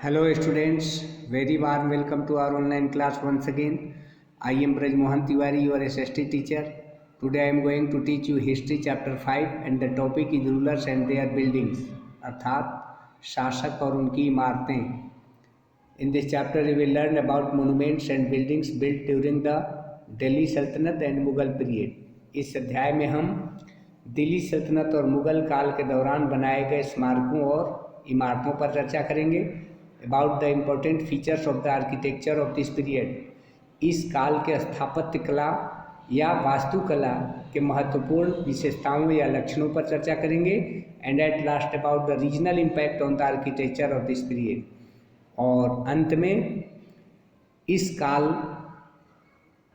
Hello students, very warm welcome to our online class once again. I am Braj Mohan Tiwari, your SST teacher. Today I am going to teach you history chapter 5 and the topic is rulers and their buildings अर्थात शासक और उनकी इमारतें. In this chapter we will learn about monuments and buildings built during the Delhi Sultanate and Mughal period. इस अध्याय में हम दिल्ली सल्तनत और मुगल काल के दौरान बनाए गए स्मारकों और इमारतों पर चर्चा करेंगे. About the important features of the architecture of this period. इस काल के स्थापत्य कला या वास्तुकला के महत्वपूर्ण विशेषताओं या लक्षणों पर चर्चा करेंगे. And at last about the regional impact on the architecture of this period. और अंत में इस काल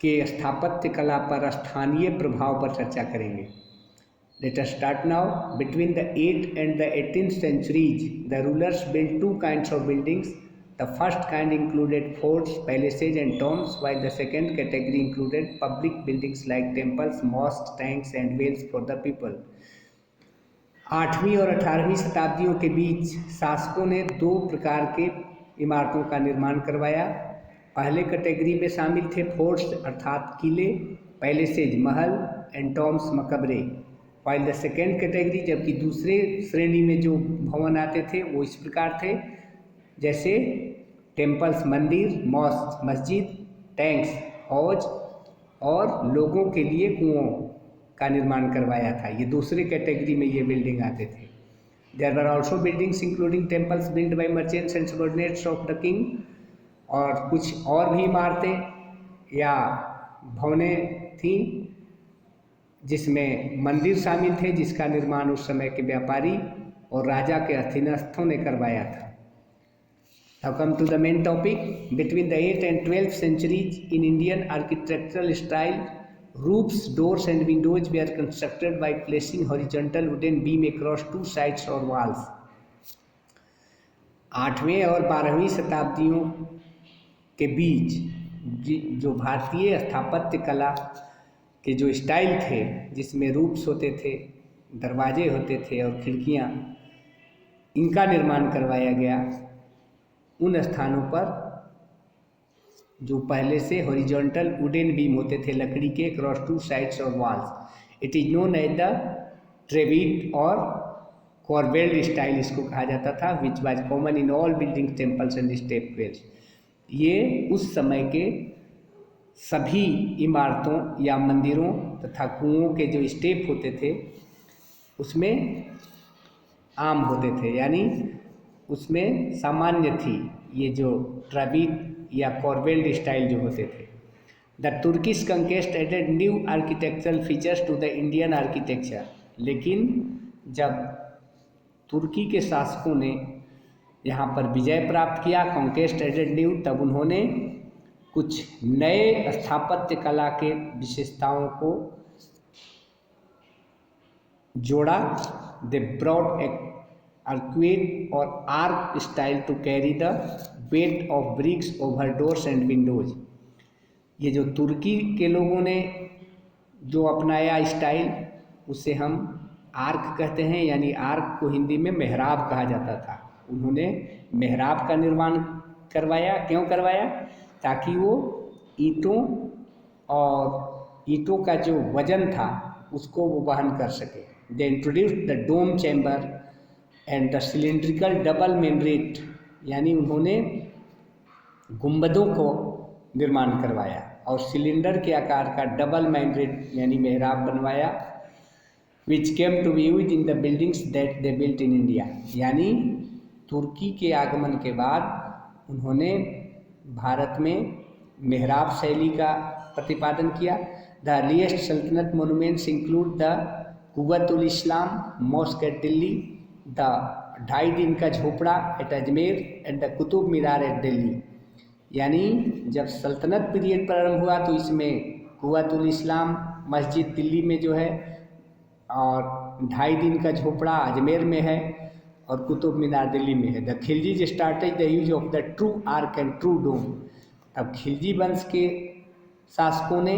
के स्थापत्य कला पर स्थानीय प्रभाव पर चर्चा करेंगे. Let us start now. Between the 8th and the 18th centuries, the rulers built two kinds of buildings. The first kind included forts, palaces and tombs, while the second category included public buildings like temples, mosques, tanks and wells for the people. 8वीं और 18वीं शताब्दियों के बीच शासकों ने दो प्रकार के इमारतों का निर्माण करवाया. पहले कैटेगरी में शामिल थे फोर्ट्स अर्थात किले, पैलेसेज महल एंड टॉम्स मकबरे. वाइल द सेकेंड कैटेगरी जबकि दूसरे श्रेणी में जो भवन आते थे वो इस प्रकार थे जैसे टेम्पल्स मंदिर, मॉस्क मस्जिद, टैंक्स हौज और लोगों के लिए कुओं का निर्माण करवाया था. ये दूसरे कैटेगरी में ये बिल्डिंग आते थे. There were also buildings including temples build by merchants and subordinates of the king. और कुछ और भी इमारतें या भवनें थीं जिसमें मंदिर शामिल थे जिसका निर्माण उस समय के व्यापारी और राजा के अधीनस्थों ने करवाया था. Now come to the main topic. Between the 8th and 12th centuries in Indian architectural style, roofs, doors and windows were constructed by placing horizontal wooden beam across two sides or walls. 8वें और 12वीं शताब्दियों के बीच जो भारतीय स्थापत्य कला के जो स्टाइल थे जिसमें रूप्स होते थे, दरवाजे होते थे और खिड़कियाँ, इनका निर्माण करवाया गया उन स्थानों पर जो पहले से हॉरिजॉन्टल वुडन बीम होते थे लकड़ी के क्रॉस टू साइड्स और walls. It is known as the trabeate और कॉर्बेल्ड स्टाइल इसको कहा जाता था, which was common in all building temples and step wells. ये उस समय के सभी इमारतों या मंदिरों तथा कुओं के जो स्टेप होते थे उसमें आम होते थे, यानी उसमें सामान्य थी ये जो ट्रेविट या कॉर्बेल्ड स्टाइल जो होते थे. The Turkish conquest added new architectural features to the Indian architecture. लेकिन जब तुर्की के शासकों ने यहाँ पर विजय प्राप्त किया, कॉन्केस्ट एडेड न्यू, तब उन्होंने कुछ नए स्थापत्य कला के विशेषताओं को जोड़ा. दे ब्रॉट arcuate और arch style to carry the weight of bricks over doors and windows. ये जो तुर्की के लोगों ने जो अपनाया स्टाइल उसे हम आर्क कहते हैं, यानी आर्क को हिंदी में मेहराब कहा जाता था. उन्होंने मेहराब का निर्माण करवाया. क्यों करवाया? ताकि वो ईंटों और ईंटों का जो वजन था उसको वो वहन कर सके. They introduced the dome chamber and the cylindrical double मेम्ब्रेट, यानी उन्होंने गुंबदों को निर्माण करवाया और सिलेंडर के आकार का डबल मेम्ब्रेट यानी मेहराब बनवाया. Which came to be used in the buildings that they built in India. यानी तुर्की के आगमन के बाद उन्होंने भारत में मेहराब शैली का प्रतिपादन किया. द अर्लीस्ट सल्तनत monuments include the Quwwat-ul Islam mosque at Delhi, the 2.5 Din ka Jhonpra at Ajmer and the Qutub Minar at Delhi. यानी जब सल्तनत पीरियड प्रारंभ हुआ तो इसमें कुव्वतुल इस्लाम मस्जिद दिल्ली में जो है और 2.5 दिन का झोपड़ा अजमेर में है और कुतुब मीनार दिल्ली में है. The Khiljis started the use of the true arch and true dome. अब खिलजी वंश के शासकों ने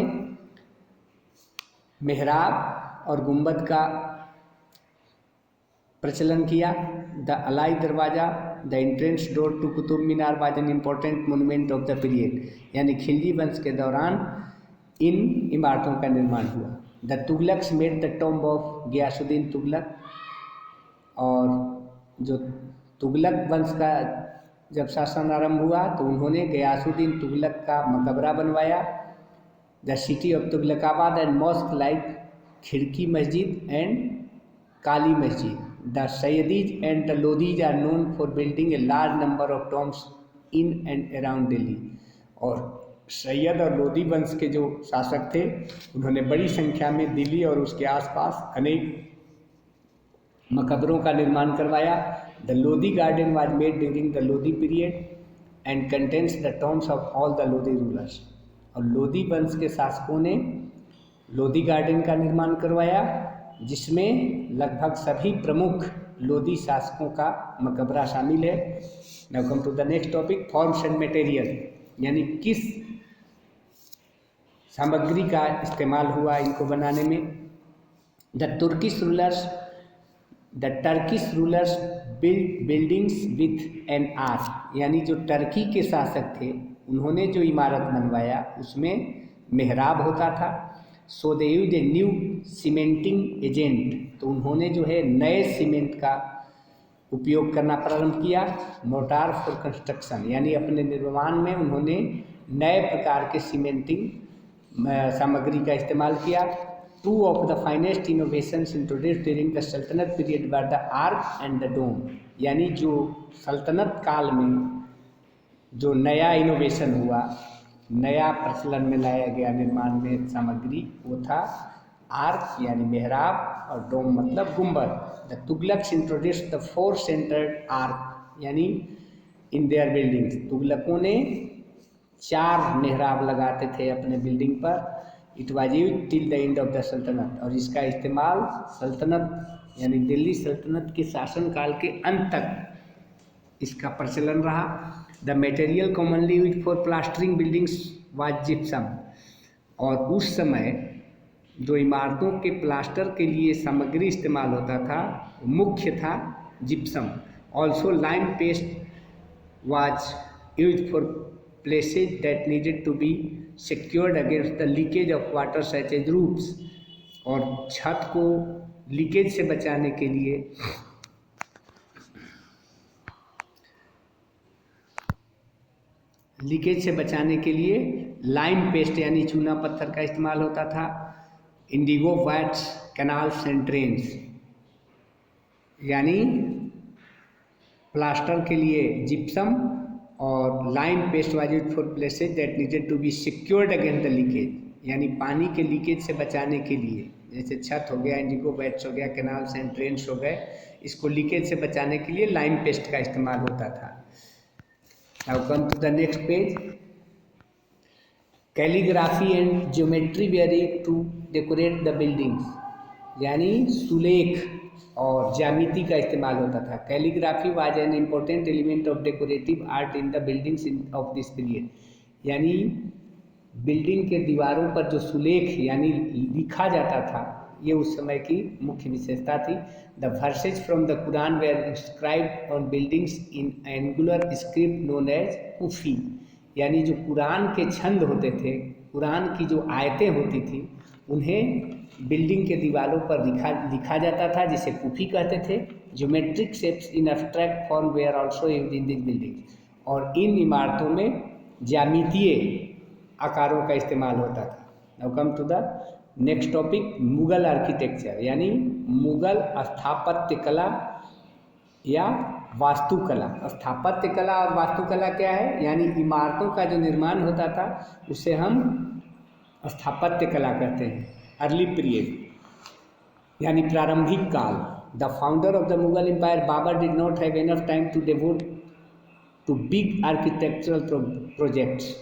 मेहराब और गुंबद का प्रचलन किया. The Alai Darwaza the entrance door to Qutub Minar was an important monument of the period, यानी खिलजी वंश के दौरान इन इमारतों का निर्माण हुआ। The Tughlaqs made the tomb of Ghiyasuddin Tughlaq, और जो तुगलक वंश का जब शासन आरंभ हुआ तो उन्होंने गियासुद्दीन तुगलक का मकबरा बनवाया। The city of Tughlaqabad and mosque like Khirki Masjid and Kali Masjid. The Sayyids and the Lodis are known for building a large number of tombs in and around Delhi. और सैयद और लोधी वंश के जो शासक थे उन्होंने बड़ी संख्या में दिल्ली और उसके आसपास अनेक मकबरों का निर्माण करवाया। The Lodhi garden was made during the Lodhi period and contains the tombs of all the Lodhi rulers. और लोधी वंश के शासकों ने लोधी गार्डन का निर्माण करवाया, जिसमें लगभग सभी प्रमुख लोधी शासकों का मकबरा शामिल है। Now come to the next topic, forms and material, यानी किस सामग्री का इस्तेमाल हुआ इनको बनाने में। The Turkish rulers build buildings with an arch, यानी जो टर्की के शासक थे उन्होंने जो इमारत बनवाया उसमें मेहराब होता था। So they used a new cementing agent, तो उन्होंने जो है नए सीमेंट का उपयोग करना प्रारंभ किया। मोर्टार फॉर कंस्ट्रक्शन, यानी अपने निर्माण में उन्होंने नए प्रकार के सीमेंटिंग सामग्री का इस्तेमाल किया। Two of the finest innovations introduced during the सल्तनत period were the arch and the dome, यानी जो सल्तनत काल में जो नया इनोवेशन हुआ, नया प्रचलन में लाया गया निर्माण में सामग्री, वो था आर्क यानी मेहराब और डोम मतलब गुंबद। The Tughlaqs introduced the 4 centred arc, यानी इन देयर बिल्डिंग्स, तुगलकों ने 4 मेहराब लगाते थे अपने बिल्डिंग पर। It was used till the end of the सल्तनत, और इसका इस्तेमाल सल्तनत यानी दिल्ली सल्तनत के शासनकाल के अंत तक इसका प्रचलन रहा। The material commonly used for plastering buildings was gypsum, और उस समय जो इमारतों के प्लास्टर के लिए सामग्री इस्तेमाल होता था मुख्य था gypsum. Also lime paste was used for places that needed to be secured against the leakage of water such as roofs, और छत को लीकेज से बचाने के लिए लाइम पेस्ट यानी चूना पत्थर का इस्तेमाल होता था। Indigo watts canals and drains, यानी प्लास्टर के लिए जिप्सम और lime paste was used for places that needed to be secured against the leakage, यानी पानी के लीकेज से बचाने के लिए, जैसे छत हो गया, इंडिगो वेट्स हो गया, कैनाल्स एंड ड्रेन्स हो गए, इसको लीकेज से बचाने के लिए लाइम पेस्ट का इस्तेमाल होता था। Now come to the next page. Calligraphy and geometry were used to decorate the buildings, यानी सुलेख और ज्यामिति का इस्तेमाल होता था। Calligraphy was an important element of decorative art in the buildings of this period, यानी बिल्डिंग के दीवारों पर जो सुलेख यानी लिखा जाता था ये उस समय की मुख्य विशेषता थी। The verses from the Quran were inscribed on buildings in angular script known as Kufi, यानी जो कुरान के छंद होते थे, कुरान की जो आयतें होती थी उन्हें बिल्डिंग के दीवारों पर लिखा जाता था, जिसे कुफी कहते थे। Geometric shapes in abstract form where also used in this buildings, और इन इमारतों में ज्यामितीय आकारों का इस्तेमाल होता था। Now come to the next topic, Mughal architecture, यानी मुगल स्थापत्य कला या वास्तुकला। स्थापत्य कला और वास्तुकला क्या है, यानी इमारतों का जो निर्माण होता था उसे हम स्थापत्य कला कहते हैं। अर्ली पीरियड यानी प्रारंभिक काल। The founder of the Mughal empire Babur did not have enough time to devote to big architectural projects,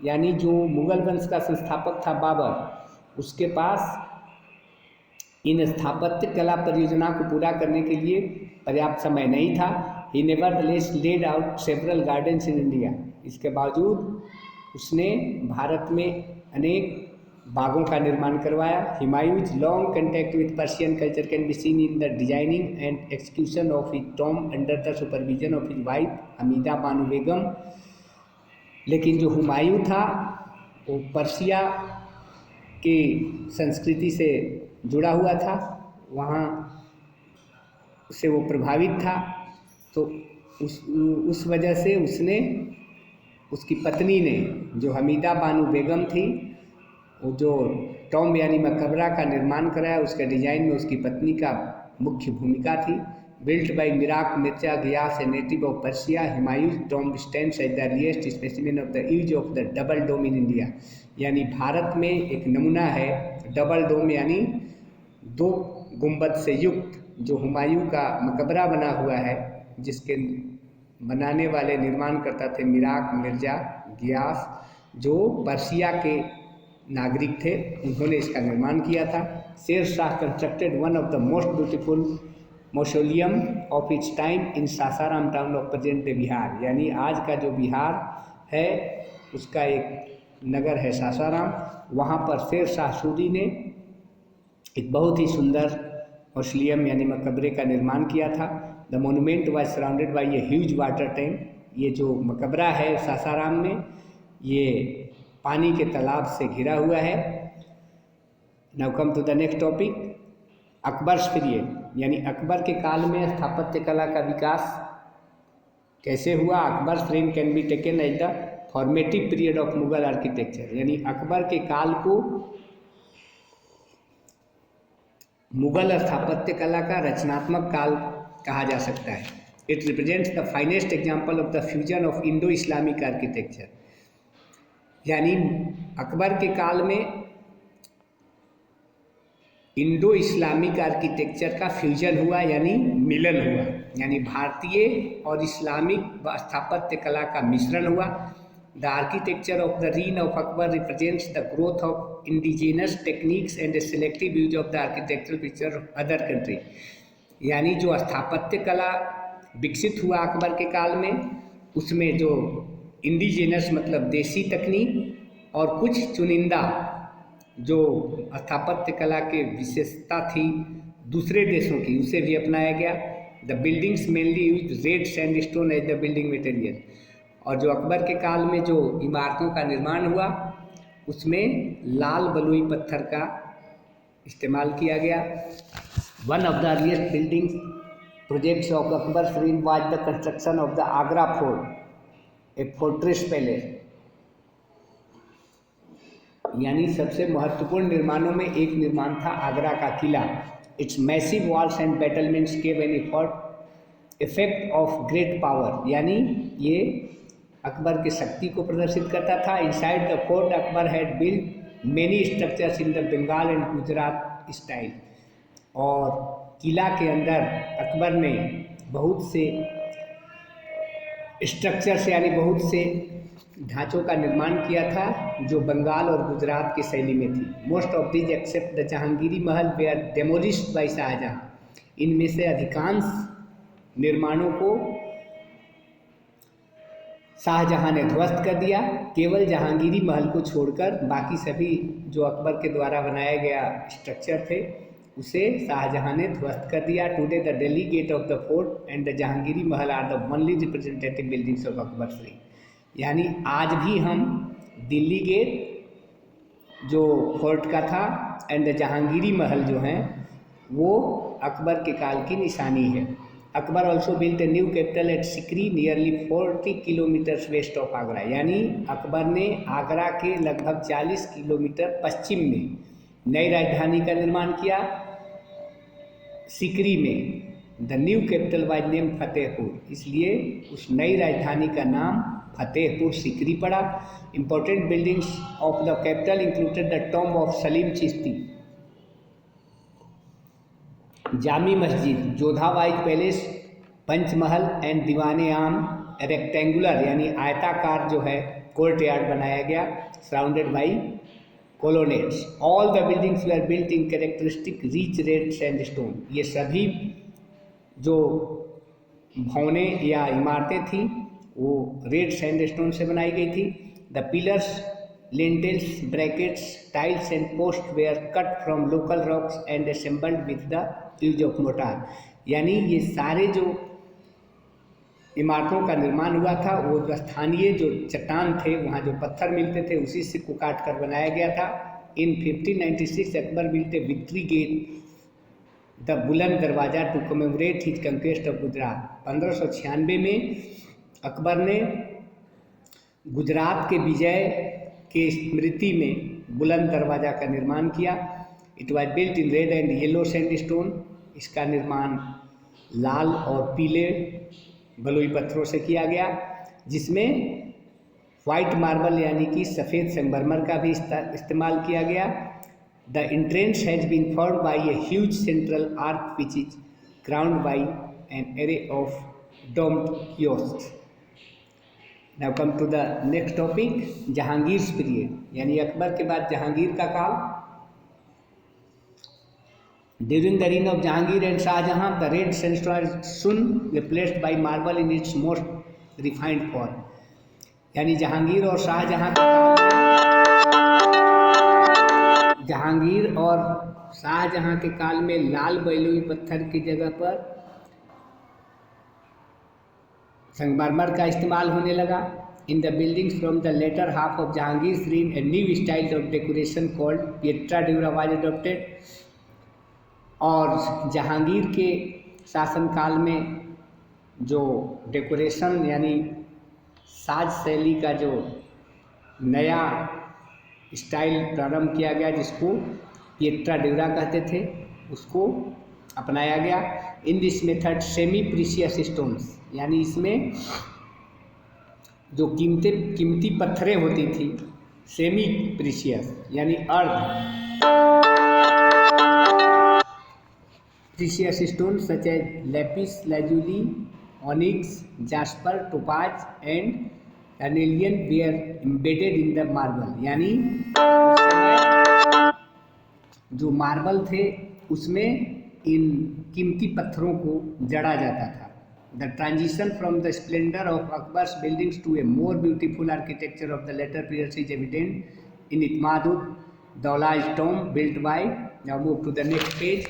यानी जो मुगल वंश का संस्थापक था बाबर, उसके पास इन स्थापत्य कला परियोजना को पूरा करने के लिए पर्याप्त समय नहीं था। He nevertheless laid out several gardens in India, इसके बावजूद उसने भारत में अनेक बागों का निर्माण करवाया। Humayun's long contact with Persian culture can be seen in the designing and execution of his tomb under the supervision of his wife Hamida Banu Begum. लेकिन जो हुमायूं था वो पर्शिया की संस्कृति से जुड़ा हुआ था, वहाँ से वो प्रभावित था, तो उस वजह से उसकी पत्नी ने, जो हमीदा बानो बेगम थी, वो जो टॉम यानी मकबरा का निर्माण कराया, उसके डिजाइन में उसकी पत्नी का मुख्य भूमिका थी। Built by Mirak Mirza Ghiyas a native of Persia, Humayun's tomb stands as the earliest specimen of the use of the double dome in India. यानी भारत में एक नमूना है डबल डोम यानी 2 गुंबद से युक्त जो हुमायूं का मकबरा बना हुआ है, जिसके बनाने वाले निर्माणकर्ता थे मिराक मिर्जा गियास, जो पर्शिया के नागरिक थे। उन्होंने इसका निर्माण किया था। Sher Shah constructed one of the most beautiful mausoleum of its time in Sasaram town of present day Bihar. यानी आज का जो बिहार है उसका एक नगर है सासाराम, वहाँ पर शेर शाह सूरी ने एक बहुत ही सुंदर मौसोलियम यानी मकबरे का निर्माण किया था। The monument was surrounded by a huge water tank. ये जो मकबरा है सासाराम में, ये पानी के तालाब से घिरा हुआ है। Now come to the next topic, Akbar's period, यानी अकबर के काल में स्थापत्य कला का विकास कैसे हुआ। Akbar's reign can be taken as the formative period of Mughal architecture. यानी अकबर के काल को मुगल स्थापत्य कला का रचनात्मक काल कहा जा सकता है। It represents the finest example of the fusion of Indo Islamic architecture. यानी अकबर के काल में इंडो इस्लामिक आर्किटेक्चर का फ्यूजन हुआ, यानी मिलन हुआ, यानी भारतीय और इस्लामिक स्थापत्य कला का मिश्रण हुआ। The architecture of the reign of Akbar represents the growth of indigenous techniques and the selective use of the architectural feature of other country. यानी जो स्थापत्य कला विकसित हुआ अकबर के काल में, उसमें जो इंडिजिनस मतलब देसी तकनीक और कुछ चुनिंदा जो स्थापत्य कला के विशेषता थी दूसरे देशों की, उसे भी अपनाया गया। The buildings mainly use red sandstone as the building material. और जो अकबर के काल में जो इमारतों का निर्माण हुआ उसमें लाल बलुई पत्थर का इस्तेमाल किया गया। One of the earliest buildings projects of Akbar reign was the construction of the Agra Fort, a fortress palace। यानी सबसे महत्वपूर्ण निर्माणों में एक निर्माण था आगरा का किला। Its massive walls and battlements gave an effect of great power. यानी ये अकबर की शक्ति को प्रदर्शित करता था। Inside the fort Akbar had built many structures in the Bengal and Gujarat style. और किला के अंदर अकबर ने बहुत से स्ट्रक्चर्स यानी बहुत से ढांचों का निर्माण किया था जो बंगाल और गुजरात की शैली में थी। Most of these except the Jahangiri Mahal were डेमोलिश्ड bye Shahjahan. इनमें से अधिकांश निर्माणों को शाहजहां ने ध्वस्त कर दिया। केवल जहांगीरी महल को छोड़कर बाकी सभी जो अकबर के द्वारा बनाया गया स्ट्रक्चर थे उसे शाहजहां ने ध्वस्त कर दिया। Today the Delhi gate of the fort and the Jahangiri Mahal are the only representative buildings of Akbar श्री। यानी आज भी हम दिल्ली गेट जो फोर्ट का था एंड द जहांगीरी महल जो हैं वो अकबर के काल की निशानी है। Akbar also built a new capital at Sikri nearly 40 kilometres west of Agra. यानी अकबर ने आगरा के लगभग 40 किलोमीटर पश्चिम में नई राजधानी का निर्माण किया सिकरी में। The new capital was name Fatehpur, इसलिए उस नई राजधानी का नाम फतेहपुर सिकरी पड़ा। Important buildings of the capital included the tomb of Salim Chishti, Jami Masjid, Jodha Bai's palace, Panchmahal and Diwan-e Aam rectangular यानी आयताकार जो है कोर्ट यार्ड बनाया गया surrounded by colonnades. All the buildings were built in characteristic rich red sandstone. ये सभी जो भवनें या इमारतें थी वो रेड सैंडस्टोन से बनाई गई थी। The pillars lintels, brackets, tiles and posts were cut from local rocks and assembled with the use of mortar. यानी ये सारे जो इमारतों का निर्माण हुआ था वो स्थानीय जो चट्टान थे, वहाँ जो पत्थर मिलते थे उसी से को काट कर बनाया गया था। In 1596 Akbar built a victory gate the Buland Darwaza to commemorate his conquest of Gujarat. 1596 में अकबर ने गुजरात के विजय के स्मृति में बुलंद दरवाज़ा का निर्माण किया। It was built in red and yellow sandstone. इसका निर्माण लाल और पीले बलुई पत्थरों से किया गया, जिसमें वाइट मार्बल यानी कि सफ़ेद संगमरमर का भी इस्तेमाल किया गया। The entrance has been formed by a huge central arch which is crowned by an array of domed kiosks. Now come to the next topic, Jahangir period यानी अकबर के बाद जहांगीर का काल। During the reign of Jahangir and Shahjahan, the red sandstone is soon replaced by marble in its most refined form. यानी जहांगीर और शाहजहां के काल में लाल बलुई पत्थर की जगह पर संगमरमर का इस्तेमाल होने लगा। In the buildings from the latter half of Jahangir's reign, a new style of decoration called pietra dura was adopted. और जहांगीर के शासनकाल में जो डेकोरेशन यानी साज शैली का जो नया स्टाइल प्रारंभ किया गया, जिसको पीट्रा ड्यूरा कहते थे, उसको अपनाया गया। In this method semi precious stones यानी इसमें जो कीमती पत्थरें होती थी, सेमी प्रीशियस यानी अर्ध precious stones such as lapis lazuli, onyx, jasper, topaz and carnelian were embedded in the marble। यानी जो मार्बल थे उसमें इन कीमती पत्थरों को जड़ा जाता था। The transition from the splendor of Akbar's buildings to a more beautiful architecture of the later periods is evident in Itmad-ud-Daula's tomb built by, now move to the next page,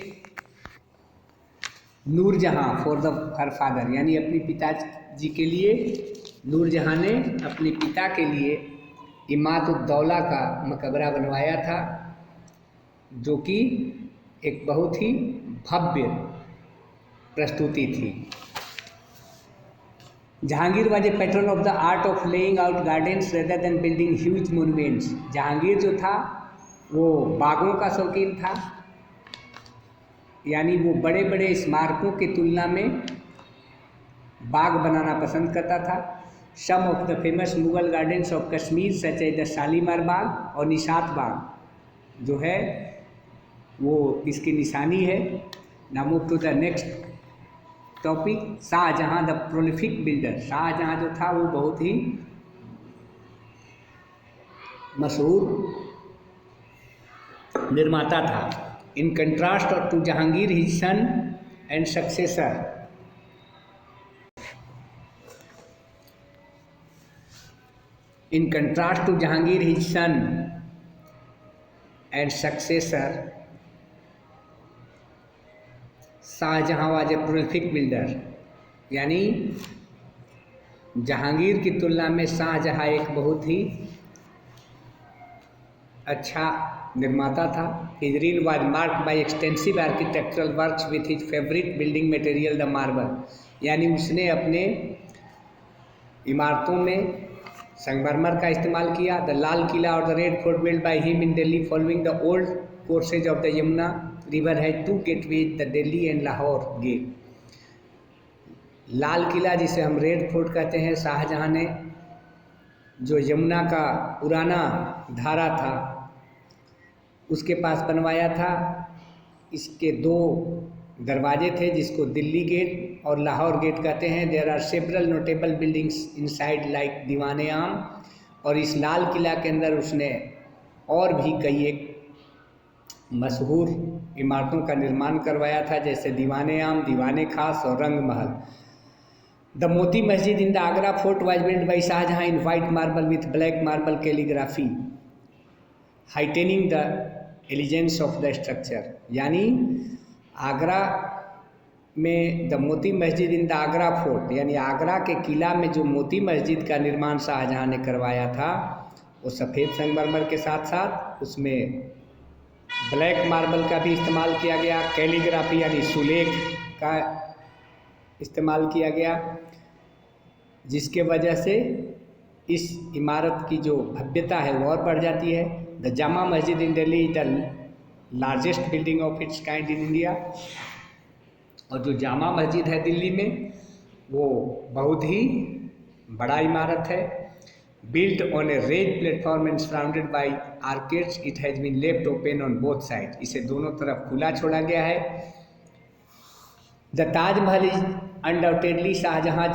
Nur Jahan for the her father यानी अपनी पिताजी के लिए नूरजहाँ ने अपने पिता के लिए इमाद-उद-दौला का मकबरा बनवाया था, जो कि एक बहुत ही भव्य प्रस्तुति थी। Jahangir was a pattern of the art of laying out gardens rather than building huge monuments. Jahangir जो था वो बागों का शौकीन था, यानी वो बड़े बड़े स्मारकों की तुलना में बाग बनाना पसंद करता था। Some of the famous Mughal gardens of Kashmir such as the Shalimar Bagh और निशात बाग जो है वो इसकी निशानी है। Now move to the next topic, Shahjahan the prolific builder. Shahjahan जो था वो बहुत ही मशहूर निर्माता था। In contrast to Jahangir, his son and successor, Shahjahan was a prolific builder। यानी जहांगीर की तुलना में शाहजहां एक बहुत ही अच्छा निर्माता था। His reign was marked by extensive architectural works with his favorite building material the marble। यानी उसने अपने इमारतों में संगमरमर का इस्तेमाल किया। द लाल किला और the red fort built by him in Delhi following the old courses of the Yamuna river has two gateways, the Delhi and Lahore gate. Lal Qila जिसे हम रेड फोर्ट कहते हैं, शाहजहां ने जो यमुना का पुराना धारा था उसके पास बनवाया था। इसके दो दरवाजे थे जिसको दिल्ली गेट और लाहौर गेट कहते हैं। There are several notable buildings inside like Diwane Aam. और इस लाल किला के अंदर उसने और भी कई एक मशहूर इमारतों का निर्माण करवाया था, जैसे दीवाने आम, दीवाने खास और रंग महल। The Moti Masjid in the Agra fort was built by Shahjahan in white marble with black marble calligraphy. Heightening the elegance of the structure, यानी आगरा में the Moti Masjid in the Agra fort, यानी आगरा के किला में जो मोती मस्जिद का निर्माण शाहजहाँ ने करवाया था वो सफ़ेद संगमरमर के साथ साथ उसमें ब्लैक मार्बल का भी इस्तेमाल किया गया, कैलीग्राफी यानी सुलेख का इस्तेमाल किया गया, जिसके वजह से इस इमारत की जो भव्यता है वो और बढ़ जाती है। The Jama Masjid in Delhi is the largest building of its kind in India, और जो जामा मस्जिद है दिल्ली में वो बहुत ही बड़ा इमारत है। Built on a raised platform and surrounded by arcades, it has been left open on both side, इसे दोनों तरफ खुला छोड़ा गया है। The Taj Mahal is undoubtedly Shah Jahan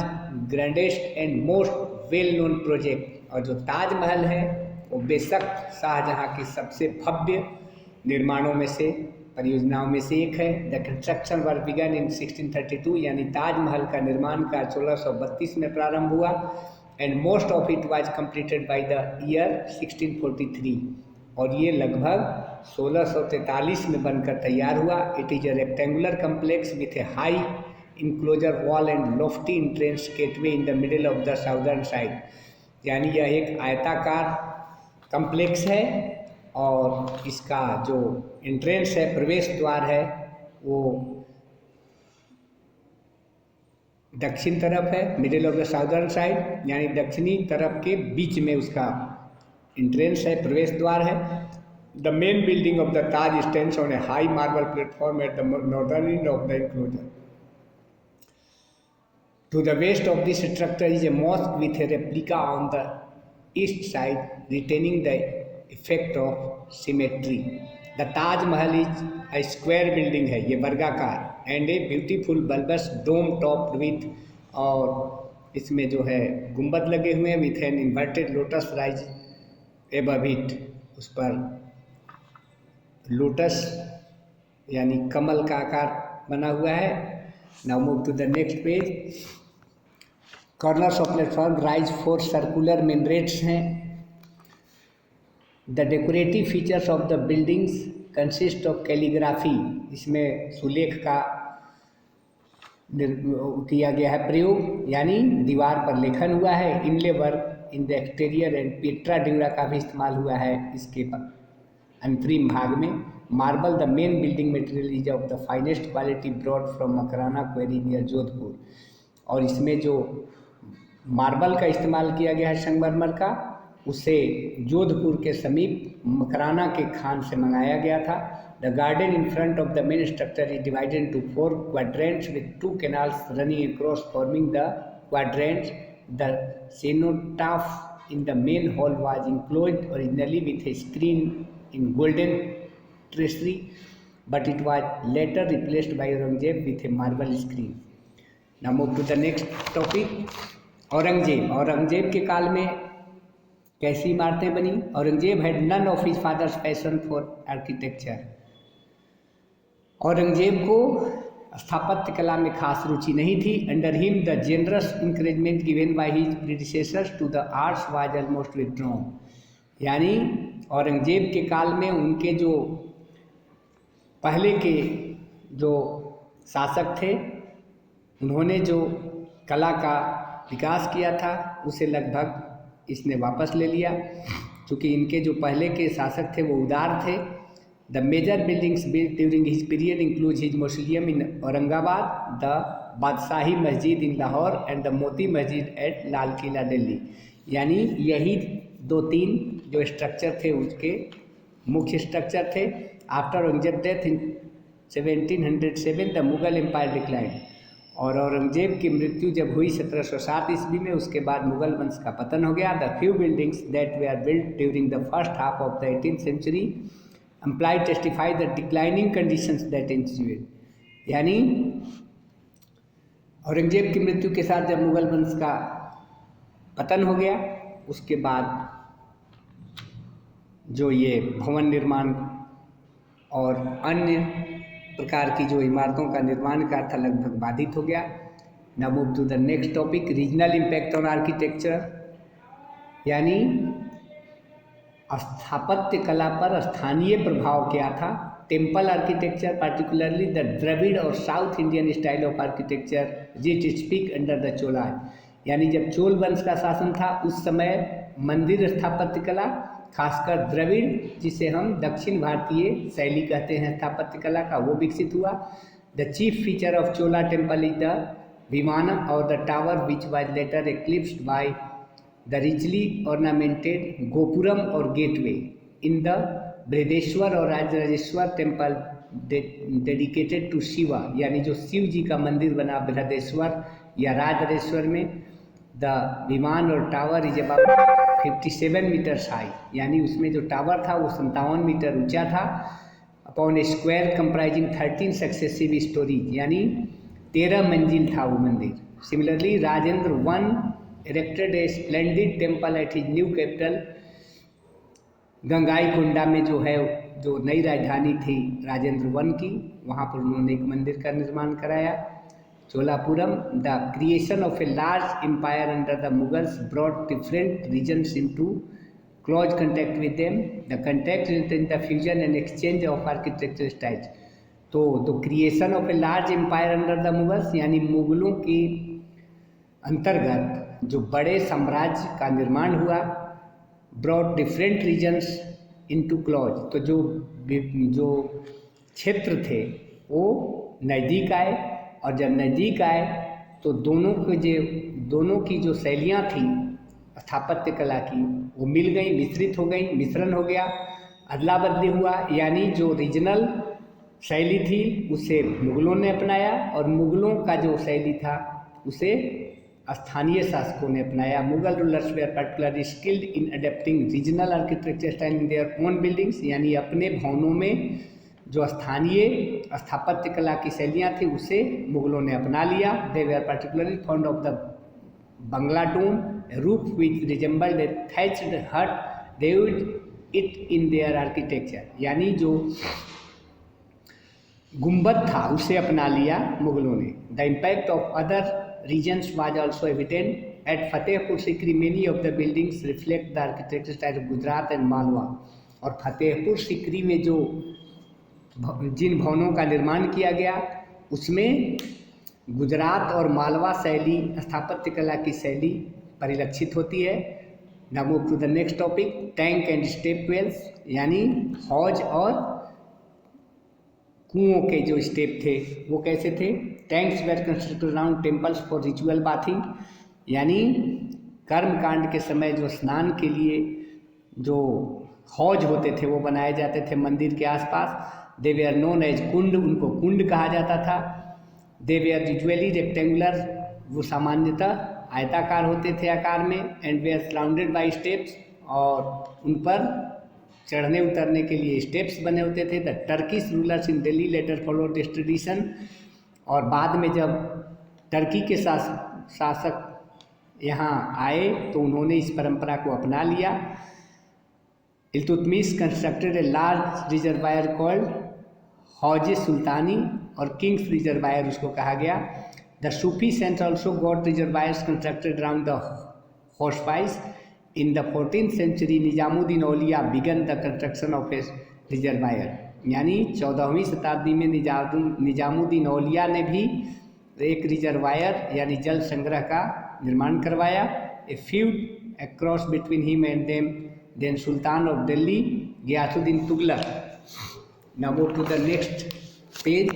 grandest and most well known project, और जो ताजमहल है वो बेशक शाहजहाँ की सबसे भव्य निर्माणों में से परियोजनाओं में से एक है। द कंस्ट्रक्शन वर्क बिगन इन 1632, यानी ताजमहल का निर्माण कार्य 1632 में प्रारंभ हुआ, and most of it was completed by the year 1643, और ये लगभग 1643 में बनकर तैयार हुआ। It is a rectangular complex with A high enclosure wall and Lofty entrance gateway in the middle of the southern side, यानी यह एक आयताकार कम्प्लेक्स है और इसका जो एंट्रेंस है, प्रवेश द्वार है, वो दक्षिण तरफ है, middle of the southern side, यानी दक्षिणी तरफ के बीच में उसका एंट्रेंस है, प्रवेश द्वार है। The main building of the Taj stands on a high marble platform at the northern end of the enclosure. To the west of this structure is a mosque with a replica on the east side, retaining the effect of symmetry. The Taj Mahal is a square building है, ये वर्गाकार, and a beautiful bulbous dome top with, और इसमें जो है गुंबद लगे हुए हैं with an inverted lotus rise above it, उस पर लोटस यानी कमल का आकार बना हुआ है। Now move to the next page. Corners of platform rise 4 circular minarets हैं। The decorative features of the buildings consist of calligraphy, इसमें सुलेख का किया गया है प्रयोग, यानी दीवार पर लेखन हुआ है। इनले work in the exterior and Petra dura का भी इस्तेमाल हुआ है इसके अंतरिम भाग में। Marble the main building material is of the finest quality broad from Makrana query near Jodhpur, और इसमें जो मार्बल का इस्तेमाल किया गया है संगमरमर का, उसे जोधपुर के समीप मकराना के खान से मंगाया गया था। The garden in front of the main structure is divided into 4 quadrants with 2 canals running across forming the quadrants. The cenotaph in the main hall was enclosed originally with a screen in golden tracery, but it was later replaced by Aurangzeb with a marble screen. Now move to the next topic. Aurangzeb के काल में कैसी इमारतें बनी? Aurangzeb had none of his father's passion for architecture. Aurangzeb को स्थापत्य कला में खास रुचि नहीं थी। Under him the generous encouragement given by his predecessors to the arts was almost withdrawn, यानी औरंगजेब के काल में उनके जो पहले के जो शासक थे, उन्होंने जो कला का विकास किया था उसे लगभग इसने वापस ले लिया, क्योंकि इनके जो पहले के शासक थे वो उदार थे। The major buildings built during his period include his mausoleum in Aurangabad, the Badshahi Masjid in Lahore and the Moti मस्जिद एट लाल किला दिल्ली, यानी यही 2-3 जो स्ट्रक्चर थे उसके मुख्य स्ट्रक्चर थे। After Aurangzeb death in 1707 the Mughal empire decline, और औरंगजेब की मृत्यु जब हुई 1707 ईस्वी में, उसके बाद मुगल वंश का पतन हो गया। The few buildings that way are built during the first half of the 18th century imply testify the declining conditions that ensued, यानी औरंगजेब की मृत्यु के साथ जब मुगल वंश का पतन हो गया, उसके बाद जो ये भवन निर्माण और अन्य प्रकार की जो इमारतों का निर्माण कार्य था लगभग बाधित हो गया। Now move to the next topic, regional impact on architecture, यानी स्थापत्य कला पर स्थानीय प्रभाव क्या था। Temple architecture particularly the Dravida और south Indian style of architecture जिट स्पीक अंडर द चोला, यानी जब चोल वंश का शासन था उस समय मंदिर स्थापत्य कला, खासकर द्रविड़ जिसे हम दक्षिण भारतीय शैली कहते हैं स्थापत्य कला का, वो विकसित हुआ। The chief feature of Chola temple is the vimanam और the tower which was later eclipsed by the richly ornamented gopuram और गेटवे इन द बृहदेश्वर और Rajarajeshwara temple dedicated to Shiva, यानी जो शिव जी का मंदिर बना बृहदेश्वर या राजराजेश्वर में। द विमान और tower is about 57 metres high, यानी उसमें जो टावर था वो 57 मीटर ऊंचा था। अपॉन ए स्क्वायर कंप्राइजिंग 13 सक्सेसिव स्टोरीज, यानी 13 मंजिल था वो मंदिर। Similarly Rajendra one erected a splendid temple at his new capital Gangaikonda में, जो है जो नई राजधानी थी राजेंद्र वन की, वहाँ पर उन्होंने एक मंदिर का निर्माण कराया Cholapuram. The creation of a large empire under the Mughals brought different regions into close contact with them, the contact in the fusion and exchange of architecture styles. तो the creation of a large empire under the Mughals, यानी मुगलों के अंतर्गत जो बड़े साम्राज्य का निर्माण हुआ। Broad different regions into clause, तो जो क्षेत्र थे वो नज़दीक आए, और जब नज़दीक आए तो दोनों की जो शैलियाँ थी स्थापत्य कला की वो मिल गई, मिश्रित हो गई, मिश्रण हो गया, अदला बदली हुआ। यानी जो रीजनल शैली थी उसे मुगलों ने अपनाया, और मुगलों का जो शैली था उसे स्थानीय शासकों ने अपनाया। Mughal rulers were particularly skilled in adapting regional architecture style in their own buildings, यानी अपने भवनों में जो स्थानीय स्थापत्य कला की शैलियाँ थी उसे मुगलों ने अपना लिया। They were particularly fond of the Bangla dome, roof which resembled a thatched hut, they used it in their architecture, यानी जो गुंबद था उसे अपना लिया मुगलों ने। The impact of other regions was also evident at Fatehpur Sikri. Many of the buildings reflect the architecture style of Gujarat and Malwa. और फतेहपुर सिकरी में जो जिन भवनों का निर्माण किया गया उसमें गुजरात और मालवा शैली स्थापत्य कला की शैली परिलक्षित होती है। Now move to the next topic, tank and step wells, यानी हौज और कुओं के जो स्टेप थे वो कैसे थे। Tanks were constructed around temples for ritual bathing, यानी कर्मकांड के समय जो स्नान के लिए जो हौज होते थे वो बनाए जाते थे मंदिर के आसपास। दे वेयर नोन एज कुंड, उनको कुंड कहा जाता था। दे वेयर यूजुअली रेक्टेंगुलर, वो सामान्यतः आयताकार होते थे आकार में। And were surrounded by steps, और उन पर चढ़ने उतरने के लिए स्टेप्स बने होते थे। The Turkish rulers in Delhi later follow this tradition, और बाद में जब टर्की के शासक यहाँ आए तो उन्होंने इस परंपरा को अपना लिया। Iltutmish constructed a large reservoir called Hauz Sultani, और किंग्स रिजर्वायर उसको कहा गया। The sufi saint also got reservoirs constructed around the hospices. In the 14th century Nizamuddin Auliya began the construction of a reservoir, यानी 14वीं शताब्दी में निजामुद्दीन औलिया ने भी एक रिजर्वायर यानी जल संग्रह का निर्माण करवाया। A feud across between him and then sultan of Delhi Ghiyasuddin Tughlaq. Now move to the next page.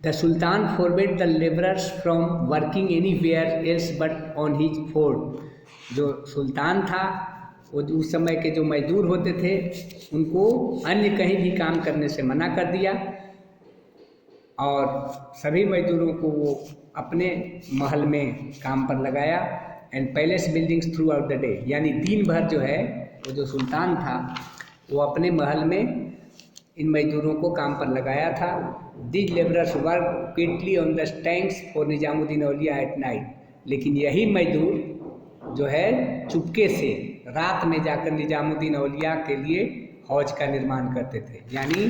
The sultan forbade the laborers from working anywhere else but on his fort। जो सुल्तान था वो उस समय के जो मजदूर होते थे उनको अन्य कहीं भी काम करने से मना कर दिया, और सभी मजदूरों को वो अपने महल में काम पर लगाया। And palace buildings through out the day, यानी दिन भर जो है वो जो सुल्तान था वो अपने महल में इन मजदूरों को काम पर लगाया था। This labourers work quickly on the tanks for Nizamuddin Auliya at night, लेकिन यही मजदूर जो है चुपके से रात में जाकर निजामुद्दीन औलिया के लिए हौज का निर्माण करते थे। यानी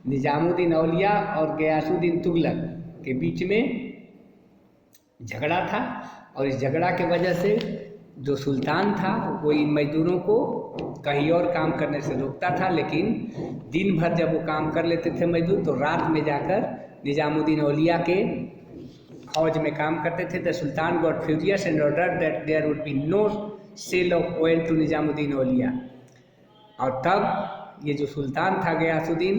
निजामुद्दीन औलिया और गियासुद्दीन तुगलक के बीच में झगड़ा था, और इस झगड़ा के वजह से जो सुल्तान था वो इन मजदूरों को कहीं और काम करने से रोकता था, लेकिन दिन भर जब वो काम कर लेते थे मजदूर, तो रात में जाकर निजामुद्दीन औलिया के फौज में काम करते थे। The sultan got furious and order that there would be no sale of oil to Nizamuddin Auliya. और तब ये जो सुल्तान था गयासुद्दीन,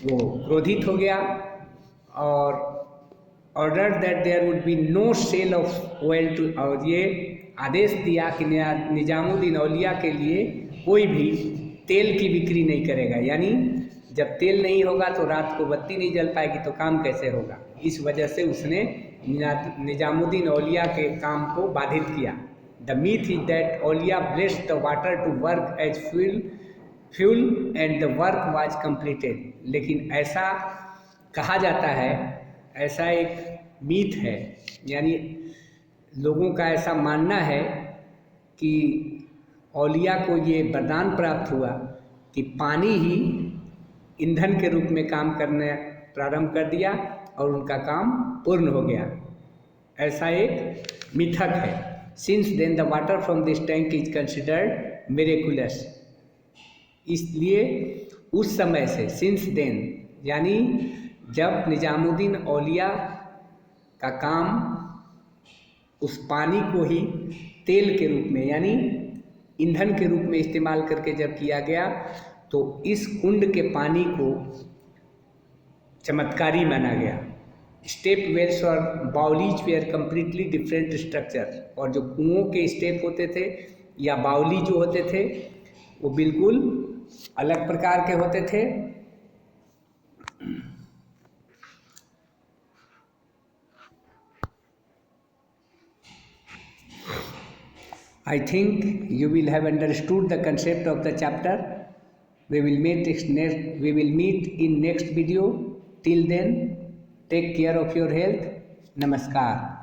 वो क्रोधित हो गया और order that there would be no sale of oil to, और ये आदेश दिया कि निजामुद्दीन औलिया के लिए कोई भी तेल की बिक्री नहीं करेगा। यानी जब तेल नहीं होगा तो रात को बत्ती नहीं जल पाएगी, तो काम कैसे होगा। इस वजह से उसने निजामुद्दीन औलिया के काम को बाधित किया। The myth is that Auliya blessed the water to work as fuel and the work was completed. लेकिन ऐसा कहा जाता है, ऐसा एक मीथ है, यानी लोगों का ऐसा मानना है कि औलिया को ये वरदान प्राप्त हुआ कि पानी ही ईंधन के रूप में काम करने प्रारंभ कर दिया और उनका काम पूर्ण हो गया। ऐसा एक मिथक है। Since then the water from this tank is considered miraculous. इसलिए उस समय से, सिंस देन यानी जब निजामुद्दीन औलिया का काम उस पानी को ही तेल के रूप में यानी ईंधन के रूप में इस्तेमाल करके जब किया गया, तो इस कुंड के पानी को चमत्कारी माना गया। स्टेप वेल्स और baolis where completely different structure. और जो कुओं के स्टेप होते थे या बाउली जो होते थे, वो बिल्कुल अलग प्रकार के होते थे। I think you will have understood the concept of the chapter. We will meet in next video. Till then, take care of your health. Namaskar.